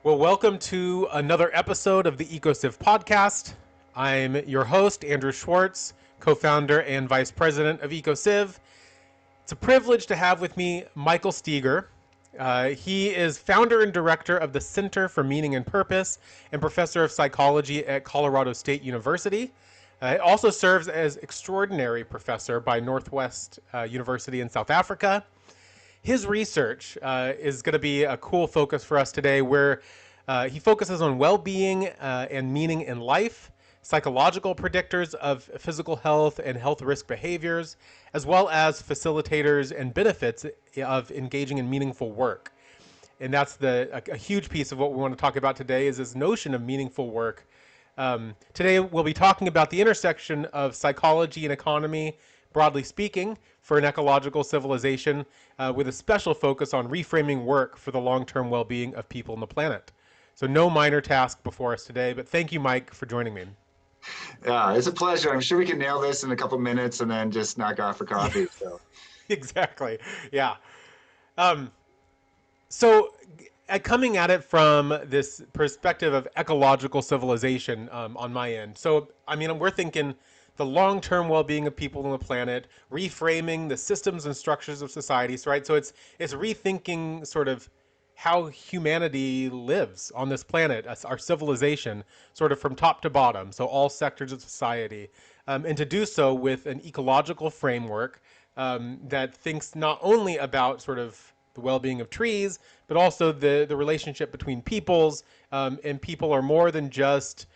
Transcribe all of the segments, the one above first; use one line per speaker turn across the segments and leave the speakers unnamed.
Well, welcome to another episode of the EcoCiv podcast. I'm your host, Andrew Schwartz, co-founder and vice president of EcoCiv. It's a privilege to have with me Michael Steger. He is founder and director of the Center for Meaning and Purpose and professor of psychology at Colorado State University. He also serves as extraordinary professor by Northwest University in South Africa. His research is going to be a cool focus for us today, where he focuses on well-being and meaning in life, psychological predictors of physical health and health risk behaviors, as well as facilitators and benefits of engaging in meaningful work. And that's a huge piece of what we want to talk about today, is this notion of meaningful work. Today we'll be talking about the intersection of psychology and economy, broadly speaking, for an ecological civilization, with a special focus on reframing work for the long-term well-being of people on the planet. So no minor task before us today, but thank you, Mike, for joining me.
Yeah, it's a pleasure. I'm sure we can nail this in a couple minutes and then just knock off for coffee. So.
Exactly. Yeah. So coming at it from this perspective of ecological civilization on my end. So, I mean, we're thinking the long-term well-being of people on the planet, reframing the systems and structures of societies, right? So it's rethinking sort of how humanity lives on this planet, our civilization, sort of from top to bottom, so all sectors of society, and to do so with an ecological framework that thinks not only about sort of the well-being of trees, but also the relationship between peoples, and people are more than just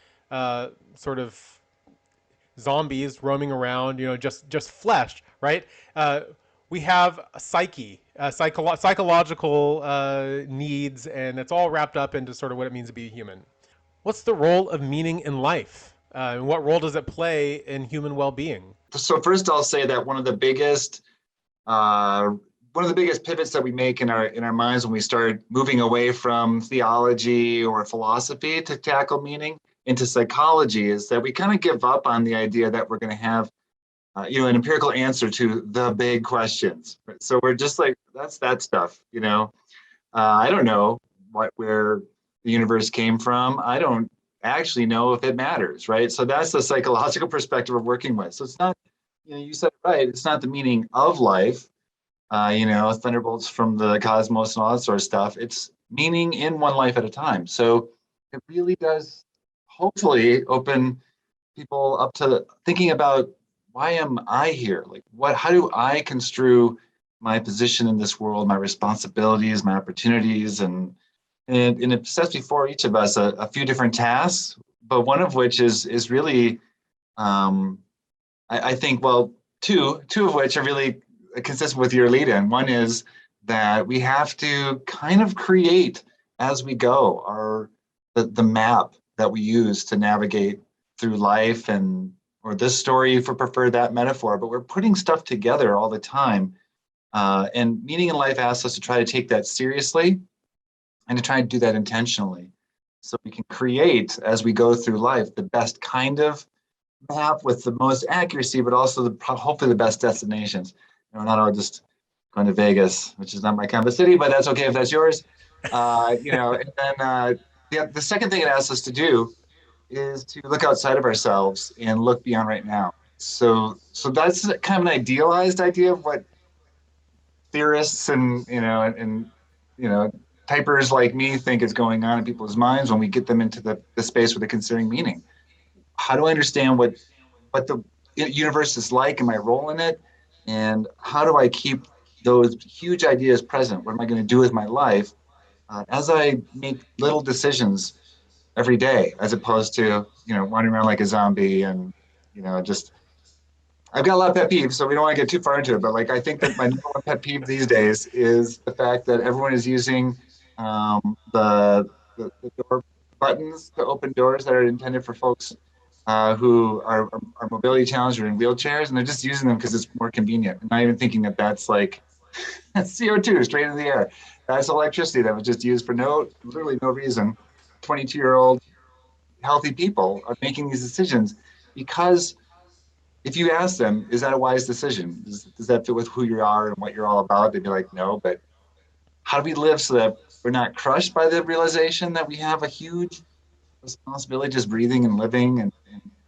sort of zombies roaming around, just flesh, right? We have a psyche, psychological needs, and it's all wrapped up into sort of what it means to be human. What's the role of meaning in life? And what role does it play in human well-being?
So first, I'll say that one of the biggest pivots that we make in our minds when we start moving away from theology or philosophy to tackle meaning into psychology is that we kind of give up on the idea that we're going to have an empirical answer to the big questions. So we're just like, that's that stuff, I don't know where the universe came from. I don't actually know if it matters, right? So that's the psychological perspective we're working with. So it's not, you said it right, it's not the meaning of life, thunderbolts from the cosmos and all that sort of stuff. It's meaning in one life at a time. So it really does hopefully open people up to thinking about, why am I here? Like, how do I construe my position in this world, my responsibilities, my opportunities, and it sets before each of us a few different tasks, but one of which is really, I think, well, two of which are really consistent with your lead-in. One is that we have to kind of create as we go the map that we use to navigate through life, or this story, if we prefer that metaphor, but we're putting stuff together all the time. And meaning in life asks us to try to take that seriously and to try to do that intentionally. So we can create, as we go through life, the best kind of map with the most accuracy, but also hopefully the best destinations. Not all just going to Vegas, which is not my kind of a city, but that's okay if that's yours. And then the second thing it asks us to do is to look outside of ourselves and look beyond right now. So that's kind of an idealized idea of what theorists and typers like me think is going on in people's minds when we get them into the space where they're considering meaning. How do I understand what the universe is like and my role in it? And how do I keep those huge ideas present? What am I going to do with my life as I make little decisions every day, as opposed to, wandering around like a zombie and, just, I've got a lot of pet peeves, so we don't want to get too far into it, but I think that my number one pet peeve these days is the fact that everyone is using the door buttons to open doors that are intended for folks who are mobility challenged or in wheelchairs, and they're just using them because it's more convenient. And not even thinking that that's CO2 straight into the air. That's electricity that was just used for literally no reason. 22-year-old healthy people are making these decisions because if you ask them, is that a wise decision? Does that fit with who you are and what you're all about? They'd be like, no, but how do we live so that we're not crushed by the realization that we have a huge responsibility just breathing and living and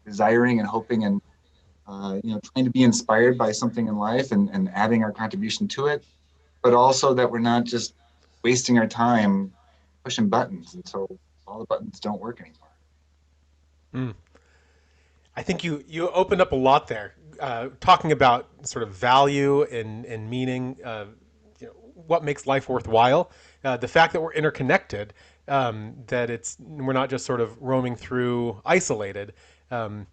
desiring and hoping and trying to be inspired by something in life and adding our contribution to it, but also that we're not just wasting our time pushing buttons until all the buttons don't work anymore.
Mm. I think you opened up a lot there, talking about sort of value and meaning, what makes life worthwhile, the fact that we're interconnected, that we're not just sort of roaming through isolated, um,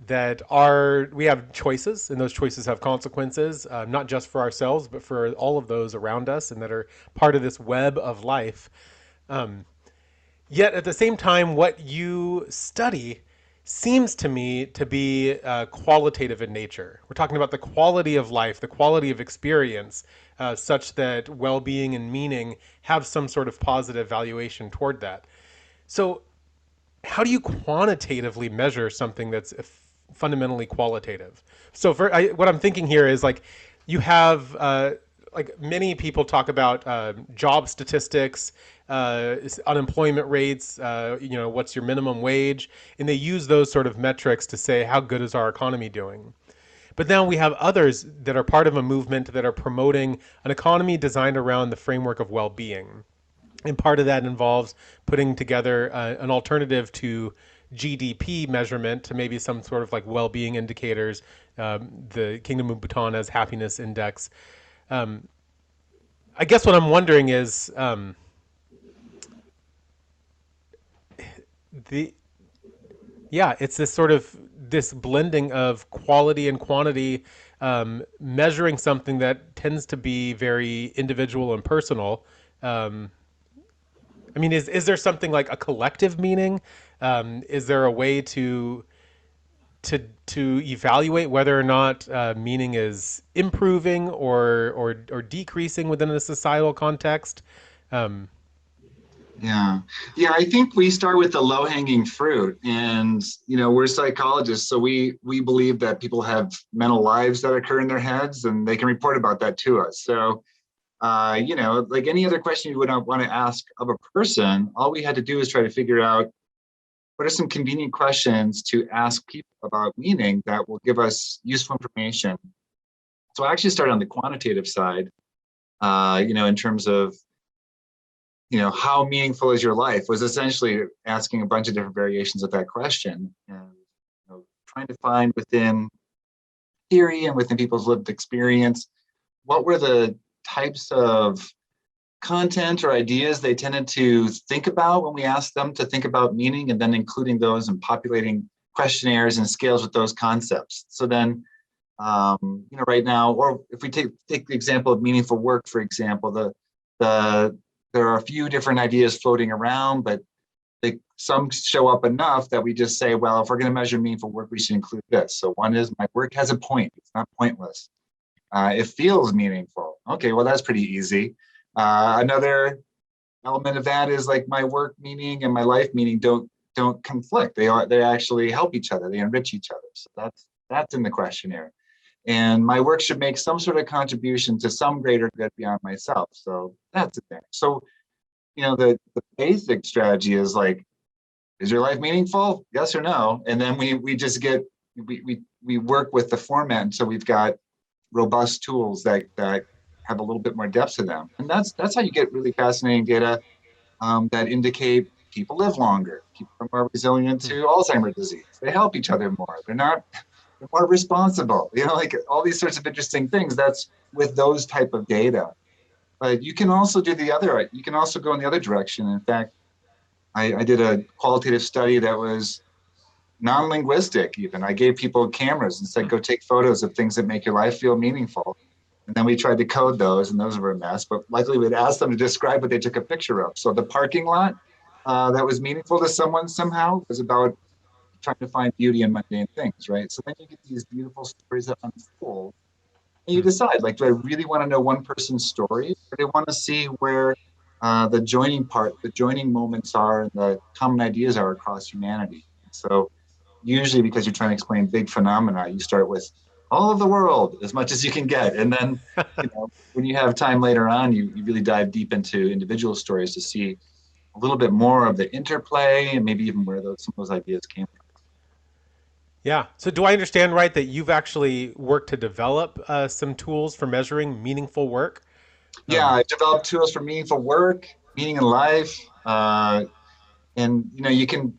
that we have choices and those choices have consequences, not just for ourselves but for all of those around us and that are part of this web of life. Yet at the same time, what you study seems to me to be qualitative in nature. We're talking about the quality of life, the quality of experience, such that well being and meaning have some sort of positive valuation toward that. So, how do you quantitatively measure something that's fundamentally qualitative? So, what I'm thinking here is like you have like many people talk about job statistics, unemployment rates, what's your minimum wage, and they use those sort of metrics to say how good is our economy doing. But now we have others that are part of a movement that are promoting an economy designed around the framework of well-being. And part of that involves putting together an alternative to GDP measurement to maybe some sort of like well-being indicators. The Kingdom of Bhutan has happiness index. I guess what I'm wondering is the yeah, it's this sort of this blending of quality and quantity, measuring something that tends to be very individual and personal. Um, I mean, is there something like a collective meaning? Is there a way to evaluate whether or not meaning is improving or decreasing within a societal context? Um,
Yeah. Yeah, I think we start with the low-hanging fruit. And, we're psychologists, so we believe that people have mental lives that occur in their heads and they can report about that to us. So, like any other question you would want to ask of a person, all we had to do is try to figure out what are some convenient questions to ask people about meaning that will give us useful information. So I actually started on the quantitative side, in terms of how meaningful is your life was essentially asking a bunch of different variations of that question and trying to find within theory and within people's lived experience what were the types of content or ideas they tended to think about when we asked them to think about meaning, and then including those and populating questionnaires and scales with those concepts. So then right now, or if we take the example of meaningful work, for example, the there are a few different ideas floating around, but some show up enough that we just say, well, if we're going to measure meaningful work, we should include this. So one is my work has a point. It's not pointless. It feels meaningful. Okay, well, that's pretty easy. Another element of that is like my work meaning and my life meaning don't conflict. They actually help each other. They enrich each other. So that's in the questionnaire. And my work should make some sort of contribution to some greater good beyond myself. So that's it there. So, the basic strategy is like, is your life meaningful? Yes or no? And then we just we work with the format until we've got robust tools that have a little bit more depth to them. And that's how you get really fascinating data that indicate people live longer, people are more resilient to Alzheimer's disease. They help each other more. They're more responsible, like all these sorts of interesting things. That's with those type of data. But you can also you can also go in the other direction. In fact, I did a qualitative study that was non-linguistic even. I gave people cameras and said, go take photos of things that make your life feel meaningful. And then we tried to code those, and those were a mess. But luckily, we'd ask them to describe what they took a picture of. So the parking lot that was meaningful to someone somehow was about trying to find beauty in mundane things, right? So then you get these beautiful stories that unfold, and you decide, like, do I really want to know one person's story, or do I want to see where the joining moments are, and the common ideas are across humanity? So usually, because you're trying to explain big phenomena, you start with all of the world as much as you can get. And then, when you have time later on, you really dive deep into individual stories to see a little bit more of the interplay and maybe even where some of those ideas came from.
Yeah. So do I understand right that you've actually worked to develop some tools for measuring meaningful work?
Yeah, I developed tools for meaningful work, meaning in life. And you can,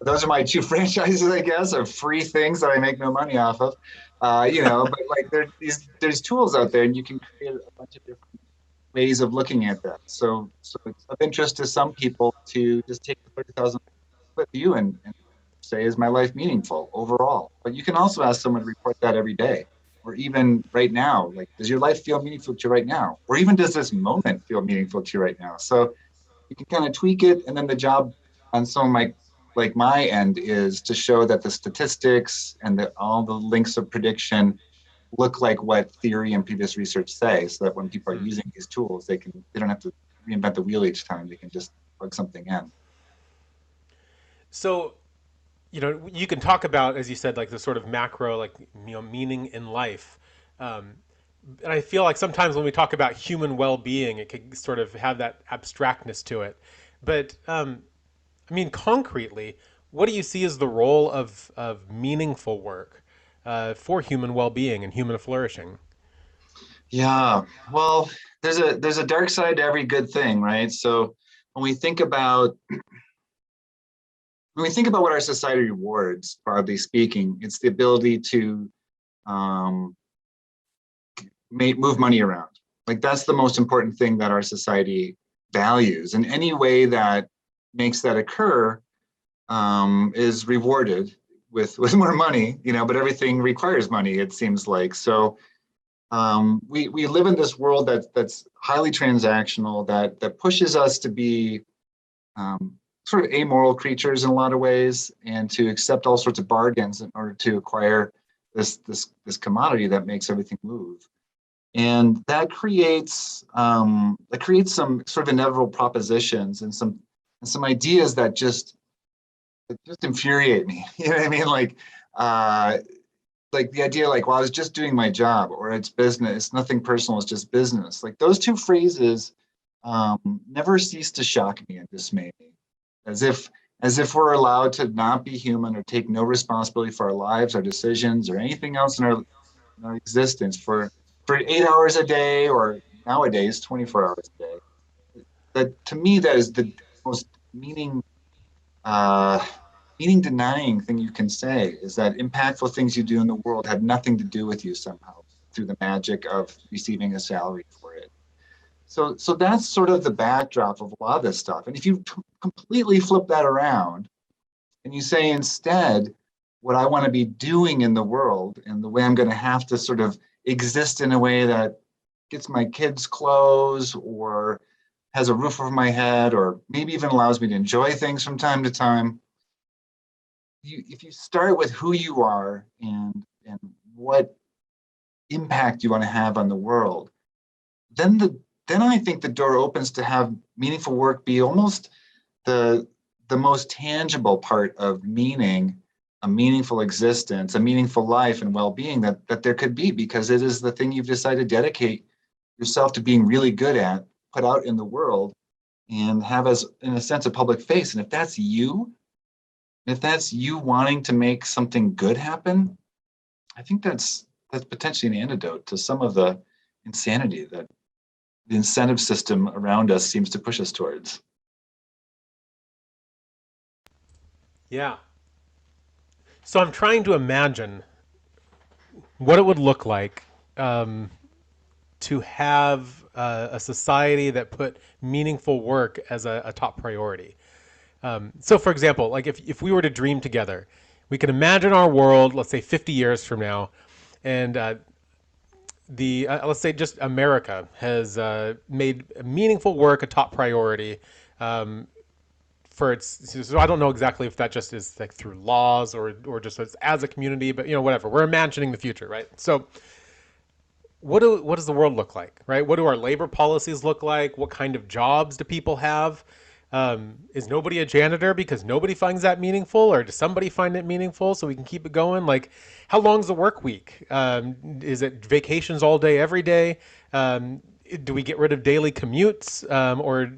those are my two franchises, I guess, of free things that I make no money off of. But like there's tools out there and you can create a bunch of different ways of looking at that. So it's of interest to some people to just take the 30,000 foot view and say, is my life meaningful overall? But you can also ask someone to report that every day, or even right now. Like, does your life feel meaningful to you right now? Or even does this moment feel meaningful to you right now? So you can kind of tweak it. And then the job on some of my end is to show that the statistics and all the links of prediction look like what theory and previous research say, so that when people are
Hmm.
using these tools, they don't have to reinvent the wheel each time. They can just plug something in.
So, you can talk about, as you said, like the sort of macro, like, meaning in life. Um, and I feel like sometimes when we talk about human well-being, it could sort of have that abstractness to it. But I mean, concretely, what do you see as the role of meaningful work for human well-being and human flourishing?
Yeah, well, there's a dark side to every good thing, right? So when we think about when we think about what our society rewards, broadly speaking, it's the ability to um, move money around. Like that's the most important thing that our society values, and any way that makes that occur is rewarded with more money. But everything requires money. It seems like so. We live in this world that's highly transactional, that pushes us to be sort of amoral creatures in a lot of ways, and to accept all sorts of bargains in order to acquire this commodity that makes everything move. And that creates some sort of inevitable propositions and some ideas that just infuriate me. You know what I mean? Uh, like the idea, like, well, I was just doing my job, or it's business, it's nothing personal, it's just business. Like those two phrases never cease to shock me and dismay me, as if as if we're allowed to not be human or take no responsibility for our lives, our decisions, or anything else in our existence for 8 hours a day, or nowadays 24 hours a day. That, to me, that is the most uh, meaning denying thing you can say, is that impactful things you do in the world have nothing to do with you somehow, through the magic of receiving a salary for it. So that's sort of the backdrop of a lot of this stuff. And if you completely flip that around and you say, instead, what I want to be doing in the world, and the way I'm going to have to sort of exist in a way that gets my kids clothes, or has a roof over my head, or maybe even allows me to enjoy things from time to time. If you start with who you are, and what impact you want to have on the world, then I think the door opens to have meaningful work be almost the the most tangible part of meaning, a meaningful existence, a meaningful life and well-being that there could be, because it is the thing you've decided to dedicate yourself to being really good at, put out in the world, and have as, in a sense, a public face. And if that's you wanting to make something good happen, I think that's potentially an antidote to some of the insanity that the incentive system around us seems to push us towards.
Yeah. So I'm trying to imagine what it would look like um, to have a society that put meaningful work as a top priority. So, for example, like if we were to dream together, we can imagine our world, let's say 50 years from now, and the let's say just America has made meaningful work a top priority for its. So I don't know exactly if that just is like through laws or just as a community, but whatever. We're imagining the future, right? So what does the world look like, right? What do our labor policies look like? What kind of jobs do people have? Is nobody a janitor because nobody finds that meaningful, or does somebody find it meaningful so we can keep it going? Like, how long's the work week? Is it vacations all day, every day? Do we get rid of daily commutes, or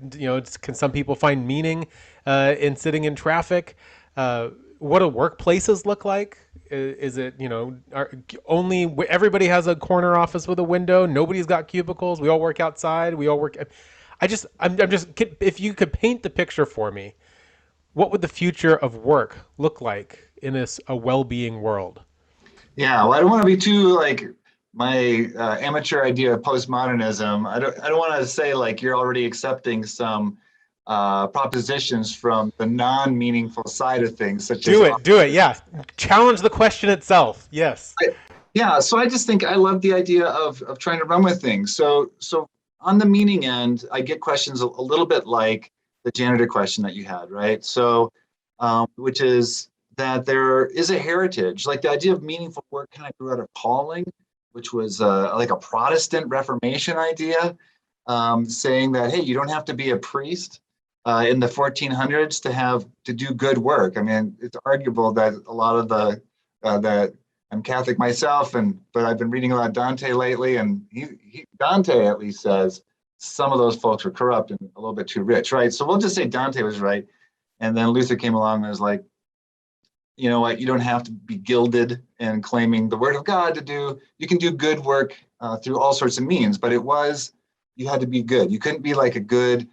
can some people find meaning in sitting in traffic? What do workplaces look like? Is it only everybody has a corner office with a window? Nobody's got cubicles. We all work outside. We all work. I'm just, if you could paint the picture for me, what would the future of work look like in a well-being world?
Yeah, well, I don't want to be too like my amateur idea of postmodernism. I don't want to say like you're already accepting some propositions from the non-meaningful side of things, such as
Do it. Yeah. Challenge the question itself. Yes.
yeah. So I just think I love the idea of trying to run with things. So on the meaning end, I get questions a little bit like the janitor question that you had, right? So which is that there is a heritage, like the idea of meaningful work kind of grew out of calling, which was like a Protestant Reformation idea, saying that, hey, you don't have to be a priest in the 1400s to do good work. I mean, it's arguable that a lot of that I'm Catholic myself, but I've been reading a lot of Dante lately, and Dante at least says some of those folks were corrupt and a little bit too rich, right? So we'll just say Dante was right. And then Luther came along and was like, you know what, you don't have to be gilded and claiming the word of God to do, you can do good work through all sorts of means, but you had to be good. You couldn't be like a good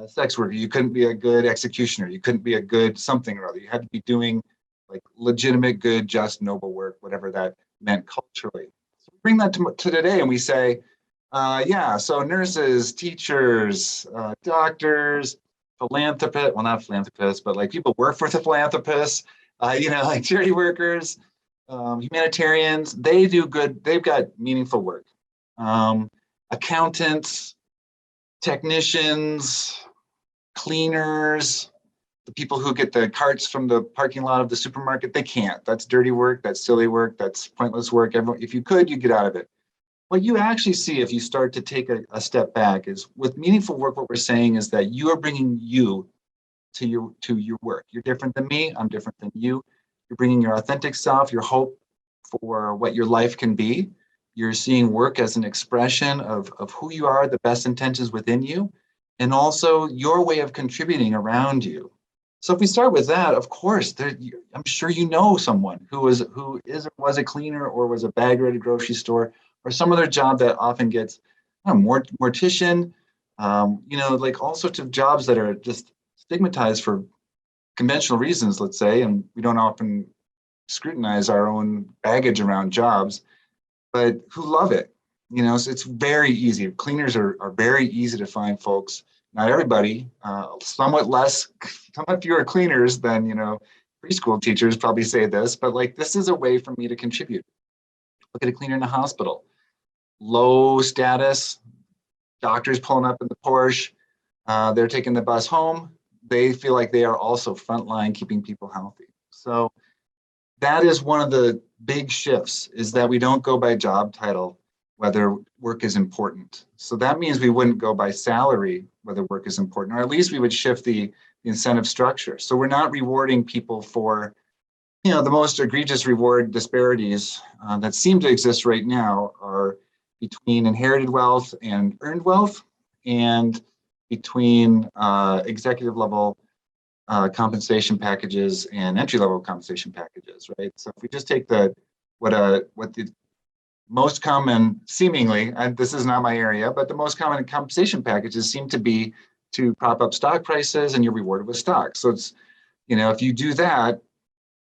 sex worker. You couldn't be a good executioner. You couldn't be a good something or other. You had to be doing like legitimate, good, just, noble work, whatever that meant culturally. So we bring that to today and we say, yeah, so nurses, teachers, doctors, philanthropists, well, not philanthropists, but like people work for the philanthropists, like charity workers, humanitarians, they do good, they've got meaningful work. Accountants, technicians, cleaners, the people who get the carts from the parking lot of the supermarket, they can't. That's dirty work, that's silly work, that's pointless work. If you could, you get out of it. What you actually see if you start to take a step back is with meaningful work, what we're saying is that you are bringing you to your work. You're different than me, I'm different than you. You're bringing your authentic self, your hope for what your life can be. You're seeing work as an expression of who you are, the best intentions within you, and also your way of contributing around you. So if we start with that, of course, I'm sure you know someone who is or was a cleaner or was a bagger at a grocery store or some other job that often gets mortician, like all sorts of jobs that are just stigmatized for conventional reasons, let's say, and we don't often scrutinize our own baggage around jobs, but who love it. So it's very easy. Cleaners are very easy to find, folks. Not everybody, somewhat fewer cleaners than, preschool teachers probably say this, but like, this is a way for me to contribute. Look at a cleaner in a hospital. Low status, doctors pulling up in the Porsche, they're taking the bus home. They feel like they are also frontline keeping people healthy. So that is one of the big shifts, is that we don't go by job title, whether work is important. So that means we wouldn't go by salary, whether work is important, or at least we would shift the incentive structure. So we're not rewarding people for, the most egregious reward disparities that seem to exist right now are between inherited wealth and earned wealth, and between executive level compensation packages and entry level compensation packages, right? So if we just take what the most common, seemingly, and this is not my area, but the most common compensation packages seem to be to prop up stock prices, and you're rewarded with stock. So it's, if you do that,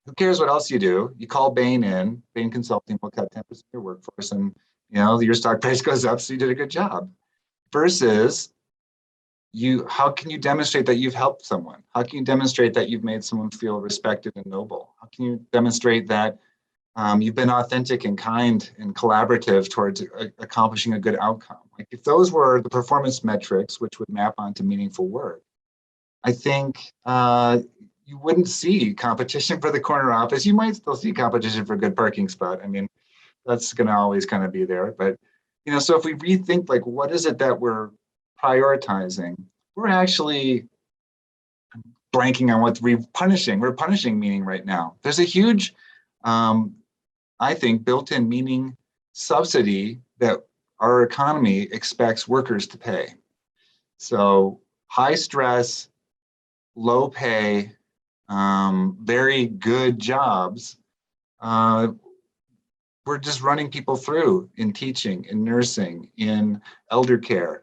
who cares what else you do? You call Bain in, Bain Consulting will cut 10% of your workforce, and your stock price goes up, so you did a good job. Versus how can you demonstrate that you've helped someone? How can you demonstrate that you've made someone feel respected and noble? How can you demonstrate that you've been authentic and kind and collaborative towards accomplishing a good outcome? Like, if those were the performance metrics, which would map onto meaningful work, I think you wouldn't see competition for the corner office. You might still see competition for a good parking spot. I mean, that's going to always kind of be there. But, so if we rethink, like, what is it that we're prioritizing, we're actually blanking on what we're punishing meaning right now. There's a huge, I think, built-in meaning subsidy that our economy expects workers to pay. So high stress, low pay, very good jobs. We're just running people through in teaching, in nursing, in elder care.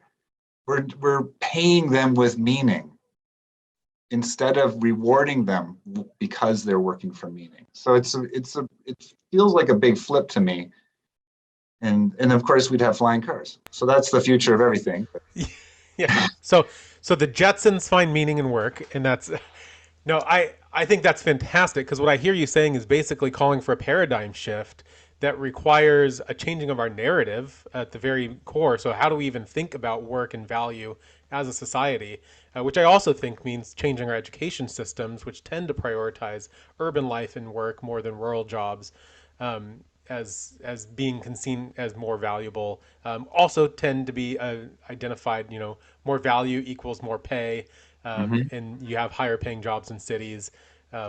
We're paying them with meaning instead of rewarding them because they're working for meaning. So it feels like a big flip to me. And of course we'd have flying cars. So that's the future of everything.
Yeah. So the Jetsons find meaning in work, and that's no, I think that's fantastic, because what I hear you saying is basically calling for a paradigm shift that requires a changing of our narrative at the very core. So how do we even think about work and value as a society? Which I also think means changing our education systems, which tend to prioritize urban life and work more than rural jobs. As being seen as more valuable, also tend to be identified. More value equals more pay,
Mm-hmm.
and you have higher paying jobs in cities,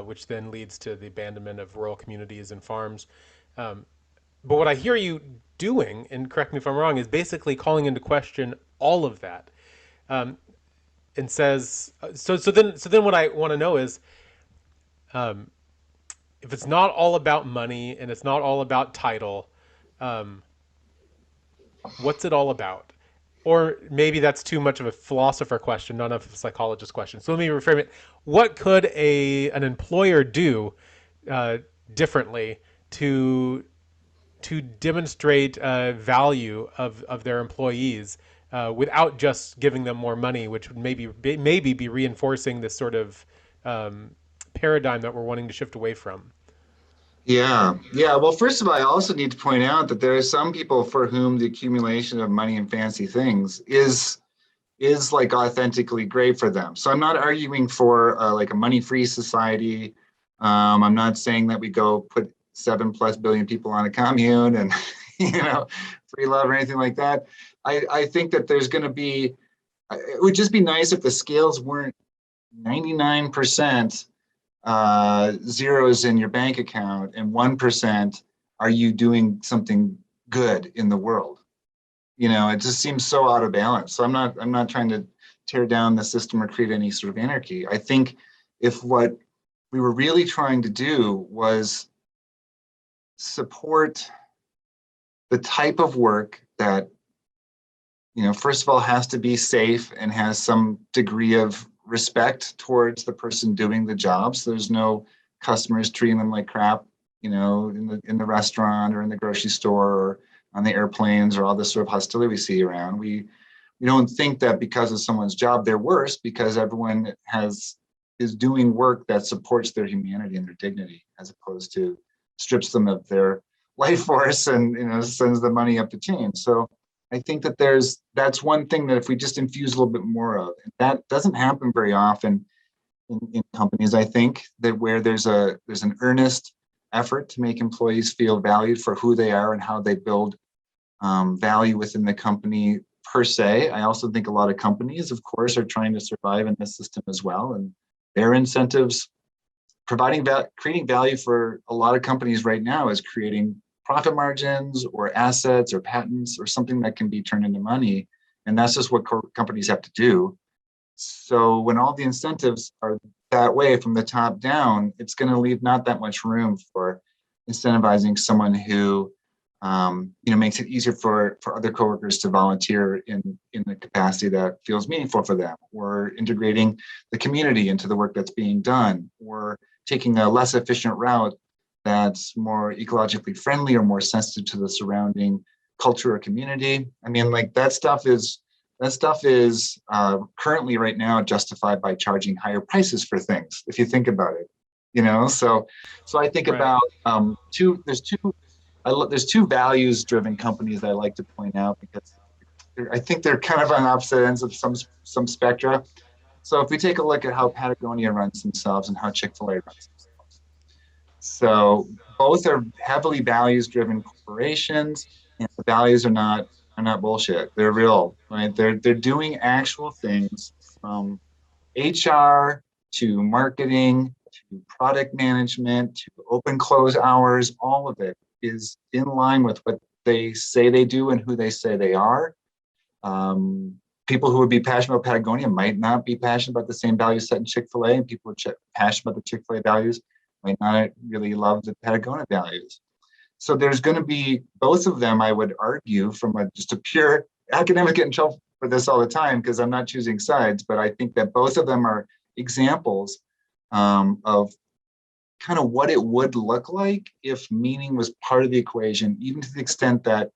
which then leads to the abandonment of rural communities and farms. But what I hear you doing, and correct me if I'm wrong, is basically calling into question all of that, and says so then what I want to know is, if it's not all about money and it's not all about title, um, what's it all about? Or maybe that's too much of a philosopher question, not enough of a psychologist question. So let me reframe it. What could an employer do uh, differently to demonstrate value of their employees, without just giving them more money, which would maybe be reinforcing this sort of paradigm that we're wanting to shift away from?
Yeah, yeah. Well, first of all, I also need to point out that there are some people for whom the accumulation of money and fancy things is like authentically great for them. So I'm not arguing for like a money-free society. I'm not saying that we go put 7+ billion people on a commune and free love or anything like that. I think that there's going to be. It would just be nice if the scales weren't 99% zeros in your bank account and 1% are you doing something good in the world. It just seems so out of balance. So I'm not trying to tear down the system or create any sort of anarchy. I think if what we were really trying to do was support the type of work that, first of all, has to be safe and has some degree of respect towards the person doing the job. So there's no customers treating them like crap, in the restaurant or in the grocery store or on the airplanes, or all this sort of hostility we see around. We don't think that because of someone's job they're worse, because everyone is doing work that supports their humanity and their dignity, as opposed to strips them of their life force and sends the money up the chain. So I think that that's one thing that if we just infuse a little bit more of, and that doesn't happen very often in companies, I think, that where there's an earnest effort to make employees feel valued for who they are and how they build value within the company per se. I also think a lot of companies, of course, are trying to survive in this system as well, and their incentives creating value for a lot of companies right now is creating profit margins or assets or patents or something that can be turned into money, and that's just what companies have to do. So when all the incentives are that way from the top down, it's going to leave not that much room for incentivizing someone who makes it easier for other coworkers to volunteer in the capacity that feels meaningful for them, or integrating the community into the work that's being done, or taking a less efficient route that's more ecologically friendly or more sensitive to the surrounding culture or community. I mean, like that stuff is currently right now justified by charging higher prices for things, if you think about it. So I think
Right.
about there's two values driven companies that I like to point out, because I think they're kind of on opposite ends of some spectra. So if we take a look at how Patagonia runs themselves and how Chick-fil-A runs themselves, so both are heavily values driven corporations, and the values are not bullshit. They're real, right? They're doing actual things, from HR to marketing, to product management, to open close hours, all of it is in line with what they say they do and who they say they are. People who would be passionate about Patagonia might not be passionate about the same values set in Chick-fil-A, and people who are passionate about the Chick-fil-A values might not really love the Patagonia values. So there's going to be both of them, I would argue, from just a pure academic, get in trouble for this all the time because I'm not choosing sides, but I think that both of them are examples of kind of what it would look like if meaning was part of the equation, even to the extent that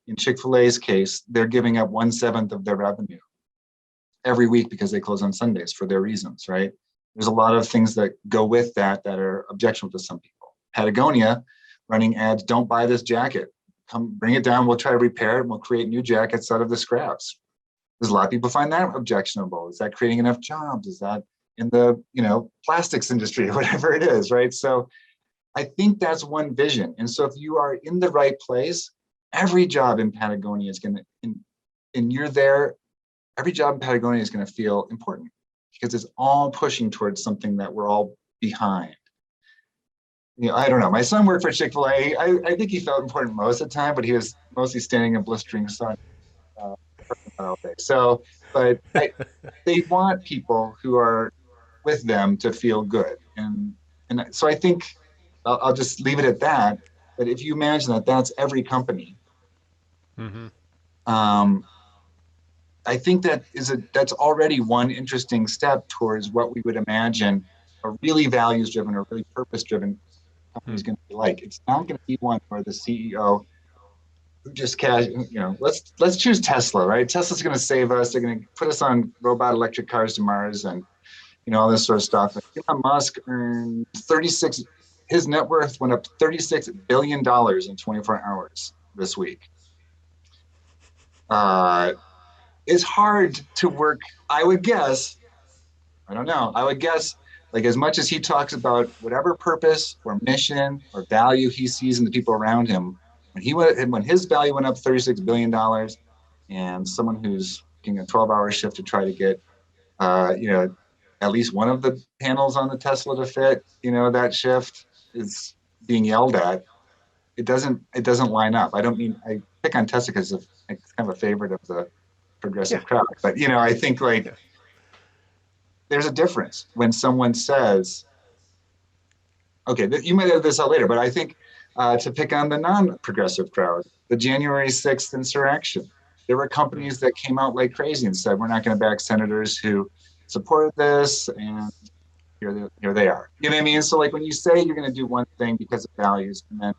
in Chick-fil-A's case, they're giving up 1/7 of their revenue every week because they close on Sundays for their reasons, right? There's a lot of things that go with that are objectionable to some people. Patagonia running ads, don't buy this jacket. Come bring it down, we'll try to repair it, and we'll create new jackets out of the scraps. There's a lot of people find that objectionable. Is that creating enough jobs? Is that in the plastics industry or whatever it is, right? So I think that's one vision. And so if you are in the right place, every job in Patagonia is going to, and you're there, every job in Patagonia is going to feel important because it's all pushing towards something that we're all behind. I don't know. My son worked for Chick-fil-A. I think he felt important most of the time, but he was mostly standing in blistering sun all day. So, but they want people who are with them to feel good. And so I think I'll just leave it at that. But if you imagine that that's every company, I think that's already one interesting step towards what we would imagine a really values-driven or really purpose-driven company is going to be like. It's not going to be one where the CEO who just let's choose Tesla, right? Tesla's going to save us. They're going to put us on robot electric cars to Mars and all this sort of stuff. Elon Musk earned his net worth went up $36 billion in 24 hours this week. It's hard to work, I would guess, like as much as he talks about whatever purpose or mission or value he sees in the people around him, when his value went up $36 billion and someone who's working a 12-hour shift to try to get, at least one of the panels on the Tesla to fit, that shift is being yelled at. It doesn't line up. I pick on Tesla because it's kind of a favorite of the progressive crowd, but I think there's a difference when someone says, okay, you might edit this out later, but I think to pick on the non-progressive crowd, the January 6th insurrection, there were companies that came out like crazy and said, we're not going to back senators who supported this, and here they are. You know what I mean? So like when you say you're going to do one thing because of values and then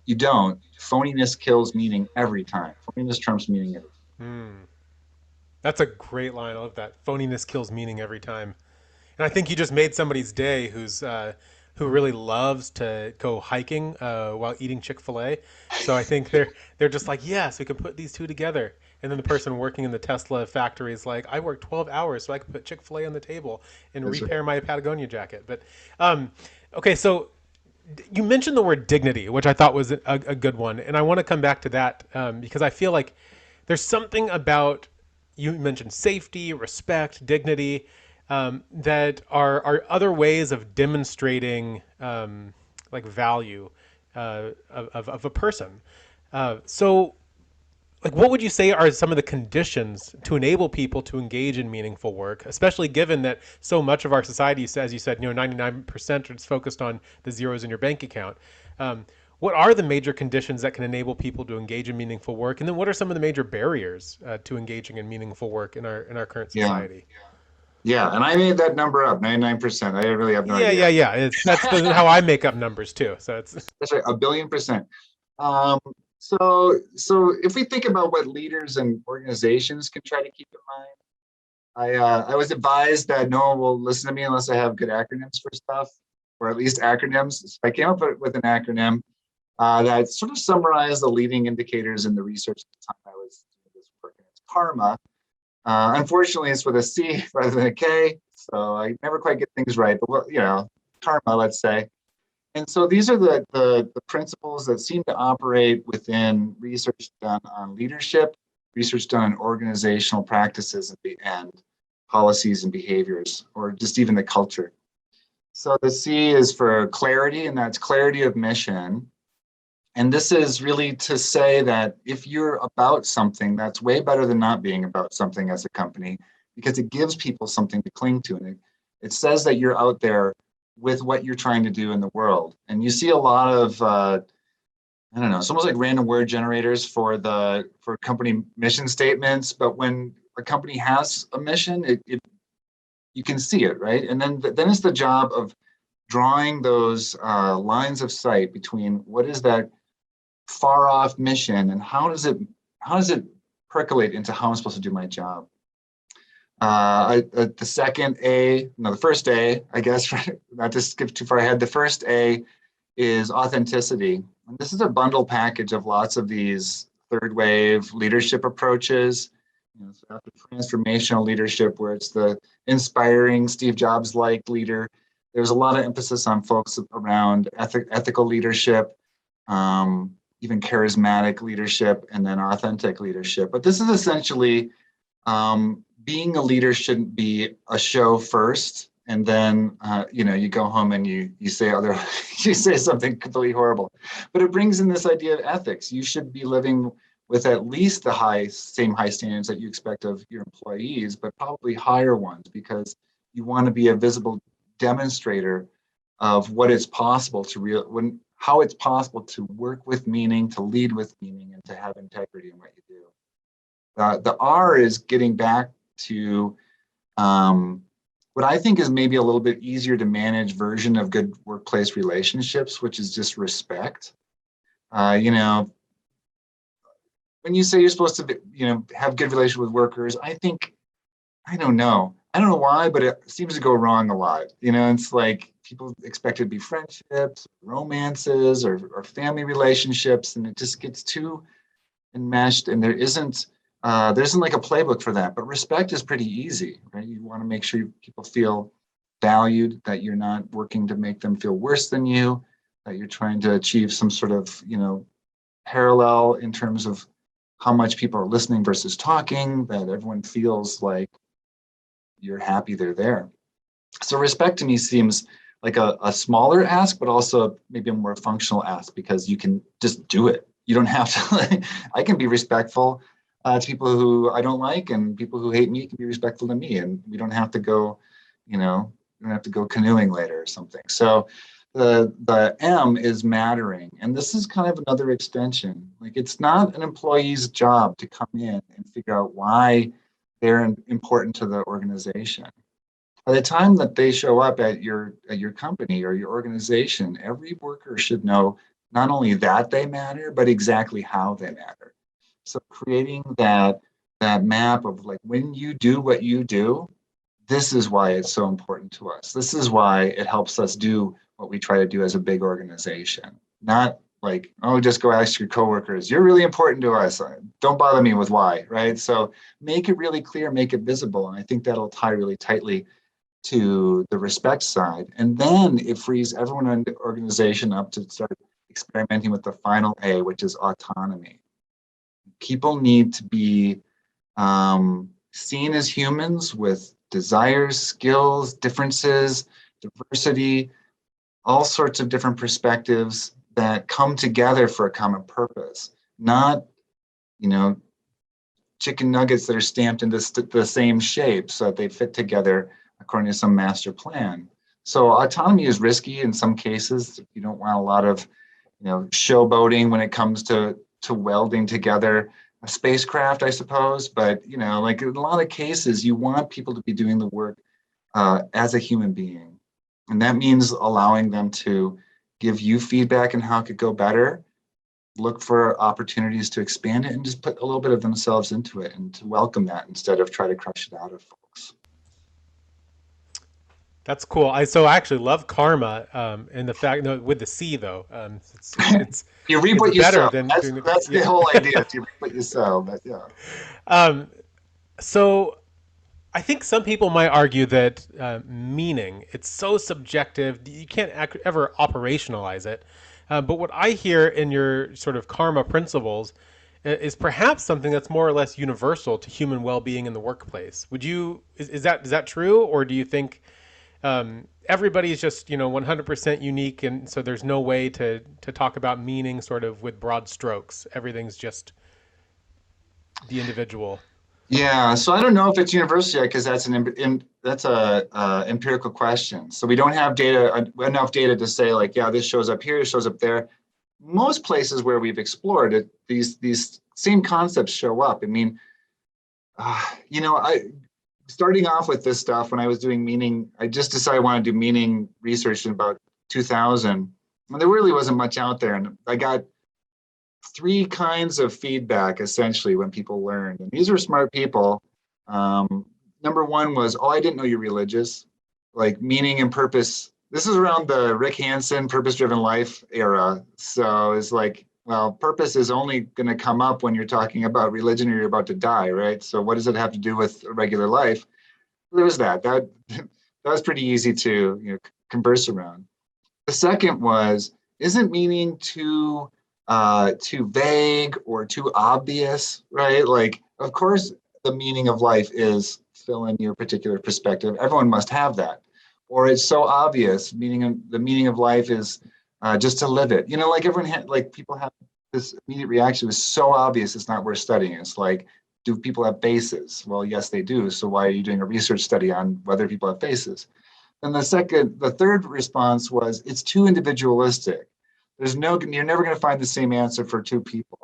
you don't, phoniness kills meaning every time. Phoniness trumps meaning every time.
That's a great line. I love that. Phoniness kills meaning every time. And I think you just made somebody's day who really loves to go hiking while eating Chick-fil-A. So I think they're just like, yes, we can put these two together. And then the person working in the Tesla factory is like, I work 12 hours so I can put Chick-fil-A on the table and repair my Patagonia jacket. But okay, so you mentioned the word dignity, which I thought was a good one. And I want to come back to that because I feel like there's something about, you mentioned safety, respect, dignity, that are other ways of demonstrating like value of a person. So like what would you say are some of the conditions to enable people to engage in meaningful work, especially given that so much of our society, as you said, 99% is focused on the zeros in your bank account. What are the major conditions that can enable people to engage in meaningful work? And then what are some of the major barriers to engaging in meaningful work in our current society?
Yeah, and I made that number up, 99%. I really have no idea.
Yeah. That's how I make up numbers too. So it's
that's right, 1,000,000,000%. So if we think about what leaders and organizations can try to keep in mind, I was advised that no one will listen to me unless I have good acronyms for stuff, or at least acronyms. So I came up with an acronym that sort of summarized the leading indicators in the research at the time I was doing this work. And it's karma. Unfortunately, it's with a C rather than a K, so I never quite get things right. But karma, let's say. And so these are the principles that seem to operate within research done on leadership, research done on organizational practices at the end. policies and behaviors, or just even the culture. So the C is for clarity, and that's clarity of mission. And this is really to say that if you're about something, that's way better than not being about something as a company, because it gives people something to cling to. And it says that you're out there with what you're trying to do in the world. And you see a lot of, I don't know, it's almost like random word generators for company mission statements. But when a company has a mission, you can see it, right? And then it's the job of drawing those lines of sight between what is that far off mission and how does it percolate into how I'm supposed to do my job. The second A, no, the first A, I guess, not to skip too far ahead. The first A is authenticity. And this is a bundle package of lots of these third wave leadership approaches. So after transformational leadership, where it's the inspiring Steve Jobs-like leader, there's a lot of emphasis on folks around ethical leadership, even charismatic leadership, and then authentic leadership. But this is essentially being a leader shouldn't be a show first, and then you go home and you say you say something completely horrible. But it brings in this idea of ethics. You should be living with at least the same high standards that you expect of your employees, but probably higher ones, because you want to be a visible demonstrator of what it's possible to how it's possible to work with meaning, to lead with meaning, and to have integrity in what you do. The R is getting back to what I think is maybe a little bit easier to manage version of good workplace relationships, which is just respect. When you say you're supposed to, have good relations with workers, I don't know why, but it seems to go wrong a lot. It's like people expect it to be friendships, romances, or family relationships, and it just gets too enmeshed, and there isn't like a playbook for that. But respect is pretty easy, right? You want to make sure people feel valued, that you're not working to make them feel worse than you, that you're trying to achieve some sort of, parallel in terms of how much people are listening versus talking, that everyone feels like you're happy they're there. So respect to me seems like a smaller ask, but also maybe a more functional ask, because you can just do it. You don't have to, I can be respectful to people who I don't like, and people who hate me can be respectful to me. And we don't have to go, canoeing later or something. So the M is mattering. And this is kind of another extension. Like, it's not an employee's job to come in and figure out why they're important to the organization. By the time that they show up at your company or your organization, every worker should know not only that they matter, but exactly how they matter. So creating that map of, like, when you do what you do, this is why it's so important to us. This is why it helps us do what we try to do as a big organization. Not like, oh, just go ask your coworkers, you're really important to us, don't bother me with why, right? So make it really clear, make it visible. And I think that'll tie really tightly to the respect side. And then it frees everyone in the organization up to start experimenting with the final A, which is autonomy. People need to be seen as humans with desires, skills, differences, diversity, all sorts of different perspectives that come together for a common purpose, not, chicken nuggets that are stamped into the same shape so that they fit together according to some master plan. So autonomy is risky in some cases. You don't want a lot of, showboating when it comes to welding together a spacecraft, I suppose. But, like, in a lot of cases, you want people to be doing the work as a human being. And that means allowing them to give you feedback on how it could go better, look for opportunities to expand it, and just put a little bit of themselves into it, and to welcome that instead of try to crush it out of folks.
That's cool. I actually love karma, and the fact, no, with the C though, it's
You reap
it's
what you
better
sow.
than
That's
doing the
that's the
yeah.
whole idea. You reap what you sow. But yeah.
So I think some people might argue that meaning, it's so subjective, you can't ever operationalize it. But what I hear in your sort of karma principles is perhaps something that's more or less universal to human well-being in the workplace. Would you is that true, or do you think everybody is just 100% unique, and so there's no way to talk about meaning sort of with broad strokes? Everything's just the individual.
Yeah, so I don't know if it's universal yet because that's a empirical question. So we don't have data enough data to say like, yeah, this shows up here, this shows up there. Most places where we've explored it, these same concepts show up. I mean, I starting off with this stuff when I was doing meaning, I just decided I want to do meaning research in about 2000. And there really wasn't much out there, and I got three kinds of feedback essentially when people learned, and these were smart people. Number one was, oh, I didn't know you're religious. Like meaning and purpose. This is around the Rick Hansen purpose-driven life era. So it's like, well, purpose is only going to come up when you're talking about religion or you're about to die, right? So what does it have to do with a regular life? There was that was pretty easy to converse around. The second was, isn't meaning too vague or too obvious, right? Like, of course, the meaning of life is fill in your particular perspective. Everyone must have that. Or it's so obvious. The meaning of life is just to live it. Like like people have this immediate reaction. It's so obvious. It's not worth studying. It's like, do people have faces? Well, yes, they do. So why are you doing a research study on whether people have faces? And the third response was, it's too individualistic. You're never going to find the same answer for two people.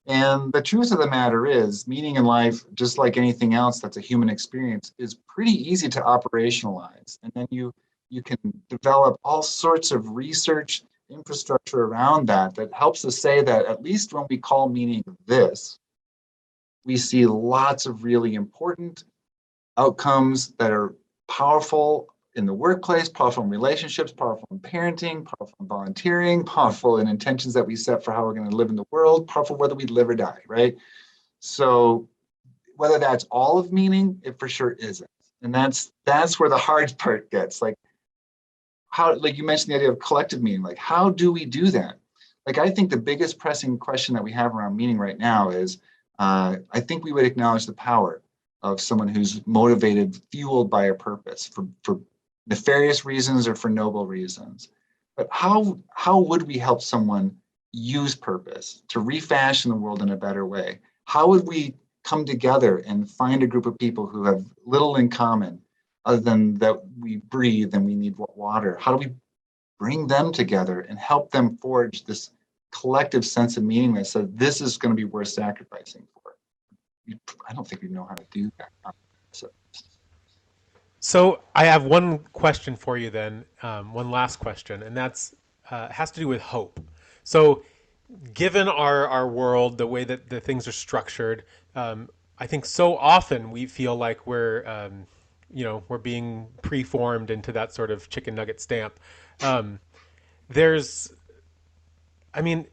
And the truth of the matter is, meaning in life, just like anything else that's a human experience, is pretty easy to operationalize. And then you can develop all sorts of research infrastructure around that helps us say that at least when we call meaning this, we see lots of really important outcomes that are powerful in the workplace, powerful in relationships, powerful in parenting, powerful in volunteering, powerful in intentions that we set for how we're going to live in the world, powerful whether we live or die, right? So whether that's all of meaning, it for sure isn't. And that's where the hard part gets. Like like you mentioned the idea of collective meaning, like how do we do that? Like I think the biggest pressing question that we have around meaning right now is, I think we would acknowledge the power of someone who's motivated, fueled by a purpose for nefarious reasons or for noble reasons. But how would we help someone use purpose to refashion the world in a better way? How would we come together and find a group of people who have little in common other than that we breathe and we need water? How do we bring them together and help them forge this collective sense of meaning that says this is going to be worth sacrificing for? I don't think we know how to do that.
So I have one question for you then, one last question, and that's has to do with hope. So given our world, the way that the things are structured, I think so often we feel like we're being preformed into that sort of chicken nugget stamp. There's I mean,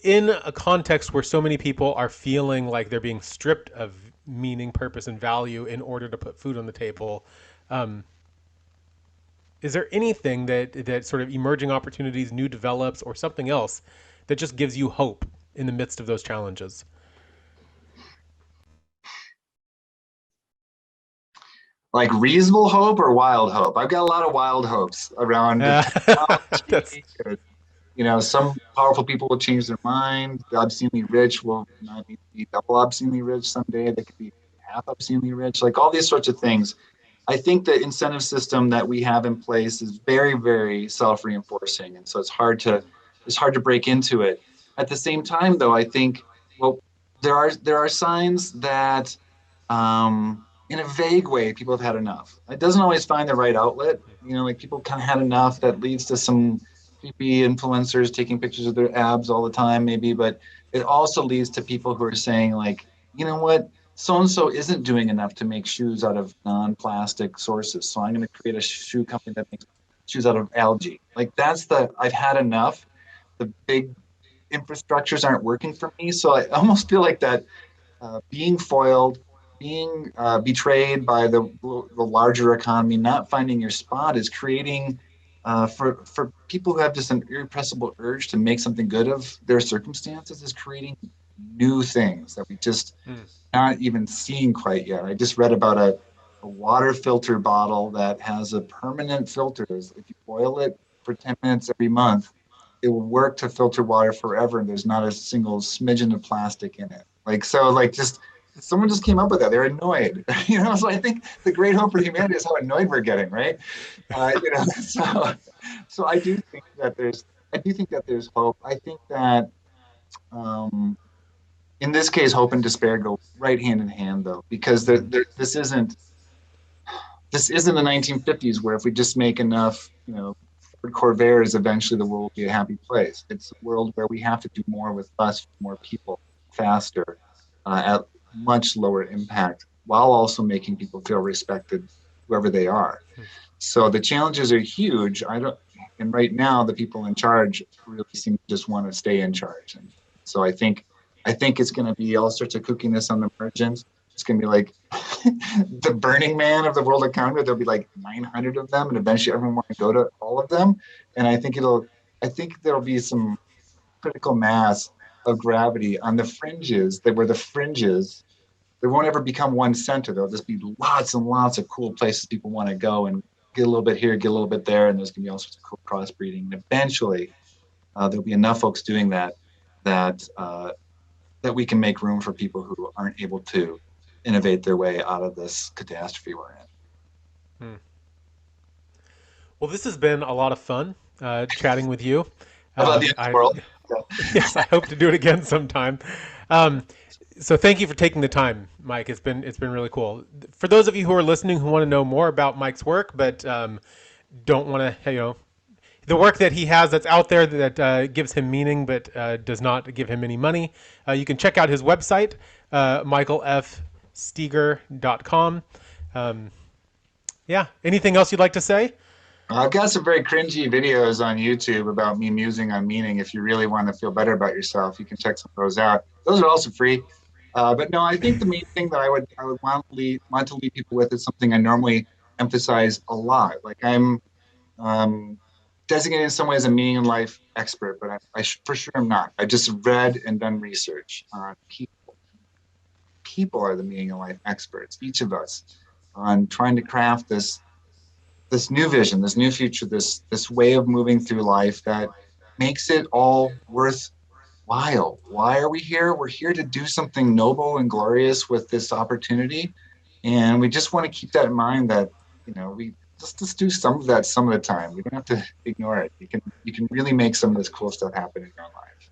in a context where so many people are feeling like they're being stripped of meaning, purpose, and value in order to put food on the table, um, is there anything that sort of emerging opportunities, new develops, or something else that just gives you hope in the midst of those challenges?
Like reasonable hope or wild hope? I've got a lot of wild hopes around the
That's
technology. Some powerful people will change their mind. The obscenely rich will not need to be double obscenely rich someday. They could be half obscenely rich, like all these sorts of things. I think the incentive system that we have in place is very, very self-reinforcing. And so it's hard to break into it. At the same time, though, I think, well, there are signs that in a vague way, people have had enough. It doesn't always find the right outlet. Like people kind of had enough that leads to some creepy influencers taking pictures of their abs all the time, maybe, but it also leads to people who are saying, like, you know what, so and so isn't doing enough to make shoes out of non-plastic sources. So I'm going to create a shoe company that makes shoes out of algae. Like I've had enough. The big infrastructures aren't working for me. So I almost feel like that being foiled, being betrayed by the larger economy, not finding your spot is creating for people who have just an irrepressible urge to make something good of their circumstances, is creating new things that we just
Mm.
not even seeing quite yet. I just read about a water filter bottle that has a permanent filter. If you boil it for 10 minutes every month, it will work to filter water forever, and there's not a single smidgen of plastic in it. Like, so, like, just someone just came up with that. They're annoyed, So I think the great hope for humanity is how annoyed we're getting, right? So I do think that there's hope. I think that um, in this case, hope and despair go right hand in hand, though, because this isn't the 1950s where if we just make enough, Ford Corvairs, eventually the world will be a happy place. It's a world where we have to do more with less, more people, faster, at much lower impact, while also making people feel respected wherever they are. So the challenges are huge. And right now the people in charge really seem to just want to stay in charge. And so I think it's going to be all sorts of kookiness on the margins. It's going to be like the Burning Man of the world economy. There'll be like 900 of them, and eventually everyone want to go to all of them. And I think there'll be some critical mass of gravity on the fringes that were the fringes. They won't ever become one center. There'll just be lots and lots of cool places people want to go and get a little bit here, get a little bit there, and there's going to be all sorts of cool crossbreeding. And eventually, there'll be enough folks doing that we can make room for people who aren't able to innovate their way out of this catastrophe we're in.
Hmm. Well, this has been a lot of fun chatting with you.
How about the end of the
I
world?
Yes, I hope to do it again sometime. Um, so thank you for taking the time, Mike. It's been really cool. For those of you who are listening who want to know more about Mike's work, but don't want to, the work that he has that's out there that gives him meaning but does not give him any money, you can check out his website, michaelfsteger.com. Yeah. Anything else you'd like to say?
I've got some very cringy videos on YouTube about me musing on meaning. If you really want to feel better about yourself, you can check some of those out. Those are also free. But no, I think the main thing that I would want to leave people with is something I normally emphasize a lot. Like I'm designated in some ways a meaning in life expert, but for sure I'm not. I just read and done research on people. People are the meaning in life experts, each of us, on trying to craft this new vision, this new future, this way of moving through life that makes it all worthwhile. Why are we here? We're here to do something noble and glorious with this opportunity, and we just want to keep that in mind. That we just do some of that some of the time. We don't have to ignore it. You can really make some of this cool stuff happen in your own life.